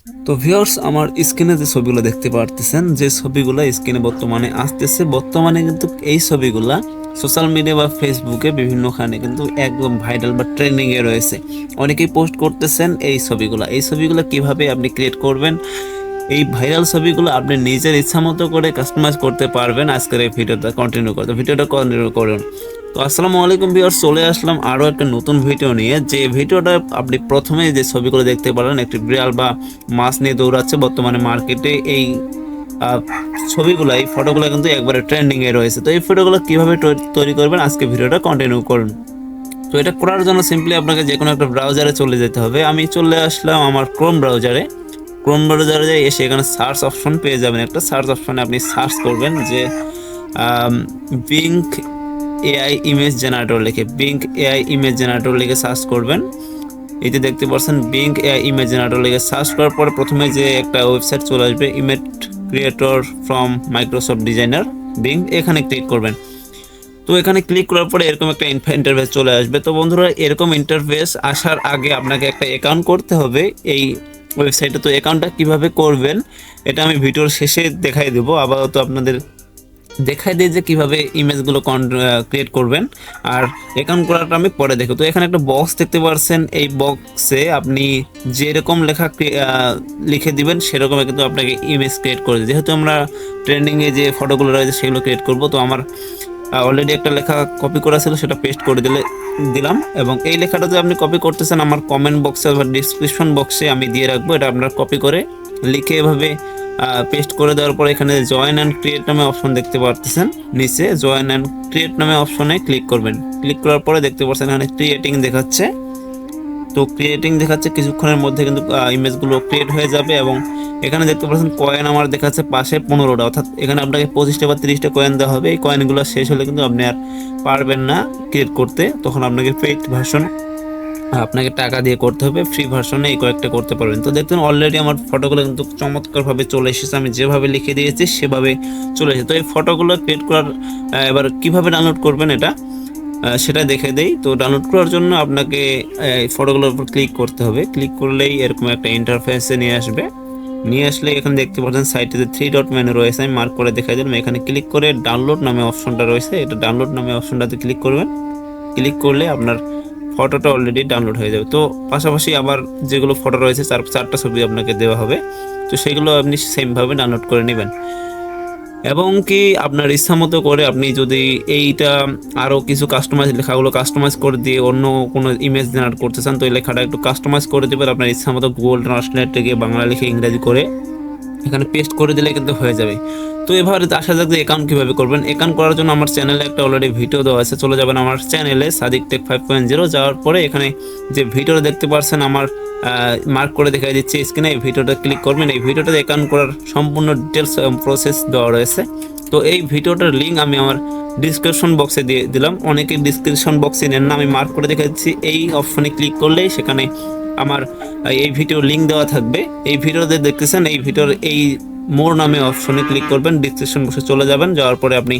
তো ভিউয়ার্স, আমার স্ক্রিনে যে ছবিগুলো দেখতে পারতেছেন, যে ছবিগুলো স্ক্রিনে বর্তমানে আসতেছে, বর্তমানে কিন্তু এই ছবিগুলা সোশ্যাল মিডিয়া বা ফেসবুকে বিভিন্নখানে কিন্তু একদম ভাইরাল বা ট্রেন্ডিং এ রয়েছে। অনেকেই পোস্ট করতেছেন এই ছবিগুলো কিভাবে আপনি ক্রিয়েট করবেন, এই ভাইরাল ছবিগুলো আপনি নিজের ইচ্ছা মতো করে কাস্টমাইজ করতে পারবেন। আজকের এই ভিডিওটা কন্টিনিউ করুন। তো আসসালামু আলাইকুম ভিউয়ার্স, চলে আসলাম আরও একটা নতুন ভিডিও নিয়ে। যে ভিডিওটা আপনি প্রথমে যে ছবিগুলো দেখতে পারেন, একটি বিড়াল বা মাছ নিয়ে দৌড়াচ্ছে বর্তমানে মার্কেটে। এই ছবিগুলো, এই ফটোগুলো কিন্তু একবারে ট্রেন্ডিং এ রয়েছে। তো এই ফটোগুলো কিভাবে তৈরি করবেন, আজকে ভিডিওটা কন্টিনিউ করুন। তো এটা করার জন্য সিম্পলি আপনাকে যে কোনো একটা ব্রাউজারে চলে যেতে হবে। আমি চলে আসলাম আমার ক্রোম ব্রাউজারে এসে এখানে সার্চ অপশন পেয়ে যাবেন। একটা সার্চ অপশনে আপনি সার্চ করবেন যে বিঙ্ক এআই ইমেজ জেনারেটর লিখে, সার্চ করবেন। এই যে দেখতে পাচ্ছেন বিঙ্ক এআই ইমেজ জেনারেটর লিখে সার্চ করার পরে প্রথমে যে একটা ওয়েবসাইট চলে আসবে, image creator from Microsoft designer Bing, এখানে ক্লিক করবেন। তো এখানে ক্লিক করার পরে এরকম একটা ইন্টারফেস চলে আসবে। তো বন্ধুরা, এরকম ইন্টারফেস আসার আগে আপনাকে একটা অ্যাকাউন্ট করতে হবে এই ওয়েবসাইটে। তো অ্যাকাউন্টটা কিভাবে করবেন এটা আমি ভিডিওর শেষে দেখাই দেবো। আপাতত আপনাদের দেখাই দিই যে কিভাবে ইমেজগুলো ক্রিয়েট করবেন, আর অ্যাকাউন্ট করাটা আমি পরে দেখো। তো এখানে একটা বক্স দেখতে পাচ্ছেন, এই বক্সে আপনি যেরকম লিখে দিবেন সেরকম কিন্তু আপনাকে ইমেজ ক্রিয়েট করে দেবে। যেহেতু আমরা ট্রেন্ডিংয়ে যে ফটোগুলো রয়েছে সেগুলো ক্রিয়েট করব, তো আমার অলরেডি একটা লেখা কপি করা ছিল, সেটা পেস্ট করে দিলাম। এবং এই লেখাটা যদি আপনি কপি করতেছেন, আমার কমেন্ট বক্সে বা ডিসক্রিপশন বক্সে আমি দিয়ে রাখবো। এটা আপনারা কপি করে লিখে এভাবে পেস্ট করে দেওয়ার পরে এখানে জয়েন অ্যান্ড ক্রিয়েট নামে অপশন দেখতে পাচ্ছেন, নিচে জয়েন অ্যান্ড ক্রিয়েট নামে অপশনে ক্লিক করবেন। ক্লিক করার পরে দেখতে পাচ্ছেন এখানে ক্রিয়েটিং দেখাচ্ছে। তো ক্রিয়েটিং দেখাচ্ছে, কিছুক্ষণের মধ্যে কিন্তু ইমেজগুলো ক্রিয়েট হয়ে যাবে। এবং এখানে দেখতে পাচ্ছেন কয়েন আমার দেখাচ্ছে পাশে 15টা, অর্থাৎ এখানে আপনাকে 25টা বা 30টা কয়েন দেওয়া হবে। এই কয়েনগুলো শেষ হলে কিন্তু আপনি আর পারবেন না ক্রিয়েট করতে, তখন আপনাকে পেইড ভার্সন, আপনাকে টাকা দিয়ে করতে হবে। ফ্রি ভার্সনে এই কয়েকটা করতে পারবেন। তো দেখুন অলরেডি আমার ফটোগুলো কিন্তু চমৎকারভাবে চলে এসেছে, আমি যেভাবে লিখে দিয়েছি সেভাবে চলে এসেছে। তো এই ফটোগুলো ক্রিয়েট করার এবার কিভাবে ডাউনলোড করবেন এটা সেটা দেখে দেই। তো ডাউনলোড করার জন্য আপনাকে ফটোগুলোর উপর ক্লিক করতে হবে। ক্লিক করলেই এরকম একটা ইন্টারফেসে নিয়ে আসলে এখানে দেখতে পাচ্ছেন সাইটে যে 3 ডট মেনু রয়েছে, আমি মার্ক করে দেখাই দিলাম। এখানে ক্লিক করে ডাউনলোড নামে অপশনটা রয়েছে, এটা ডাউনলোড নামে অপশনটাতে ক্লিক করবেন। ক্লিক করলে আপনার ফটোটা অলরেডি ডাউনলোড হয়ে যাবে। তো পাশাপাশি আবার যেগুলো ফটো রয়েছে 4টা ছবি আপনাকে দেওয়া হবে, তো সেগুলো আপনি সেমভাবে ডাউনলোড করে নেবেন। এবং কি আপনার ইচ্ছা মতো করে আপনি যদি এইটা আরও কিছু লেখাগুলো কাস্টমাইজ করে দিয়ে অন্য কোনো ইমেজ জেনারেট করতে চান, তো এই লেখাটা একটু কাস্টমাইজ করে দেবেন আপনার ইচ্ছা মতো। গুগল ট্রান্সলেট থেকে বাংলা লিখে ইংরেজি করে এখানে পেস্ট করে দিলে কিন্তু হয়ে যাবে। তো এভাবে আসা যাক যে অ্যাকাউন্ট কীভাবে করবেন। অ্যাকাউন্ট করার জন্য আমার চ্যানেলে একটা অলরেডি ভিডিও দেওয়া আছে, চলে যাবেন আমার চ্যানেলে sadiktech 5.0। যাওয়ার পরে এখানে যে ভিডিওটা দেখতে পাচ্ছেন আমার মার্ক করে দেখাই দিচ্ছি স্ক্রিনে, এই ভিডিওটা ক্লিক করবেন। এই ভিডিওটাতে অ্যাকাউন্ট করার সম্পূর্ণ ডিটেলস প্রসেস দেওয়া রয়েছে। তো এই ভিডিওটার লিঙ্ক আমি আমার ডিসক্রিপশন বক্সে দিয়ে দিলাম। অনেকে ডিসক্রিপশন বক্সে নেন না, আমি মার্ক করে দেখাচ্ছি। এই অপশনে ক্লিক করলেই সেখানে আমার এই ভিডিওর লিঙ্ক দেওয়া থাকবে। এই ভিডিওতে দেখতেছেন, এই ভিডিওর এই মোর নামে অপশনে ক্লিক করবেন, ডিসক্রিপশন বক্সে চলে যাবেন। যাওয়ার পরে আপনি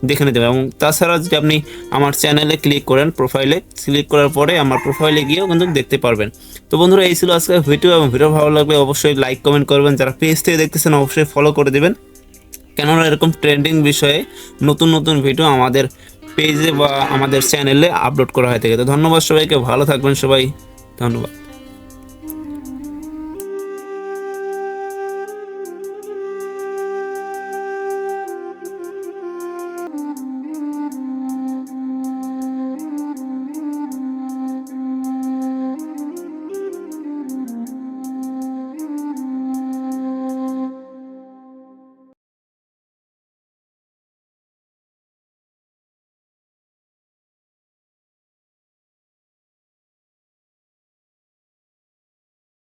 দেখে নিতে পারবেন। এবং তাছাড়া যদি আপনি আমার চ্যানেলে ক্লিক করেন, প্রোফাইলে ক্লিক করার পরে আমার প্রোফাইলে গিয়েও কিন্তু দেখতে পারবেন। তো বন্ধুরা, এই ছিল আজকের ভিডিও। এবং ভিডিও ভালো লাগলে অবশ্যই লাইক কমেন্ট করবেন। যারা পেজ থেকে দেখতেছেন অবশ্যই ফলো করে দেবেন, কেননা এরকম ট্রেন্ডিং বিষয়ে নতুন নতুন ভিডিও আমাদের পেজে বা আমাদের চ্যানেলে আপলোড করা হয়ে থাকে। তো ধন্যবাদ সবাইকে, ভালো থাকবেন সবাই, ধন্যবাদ।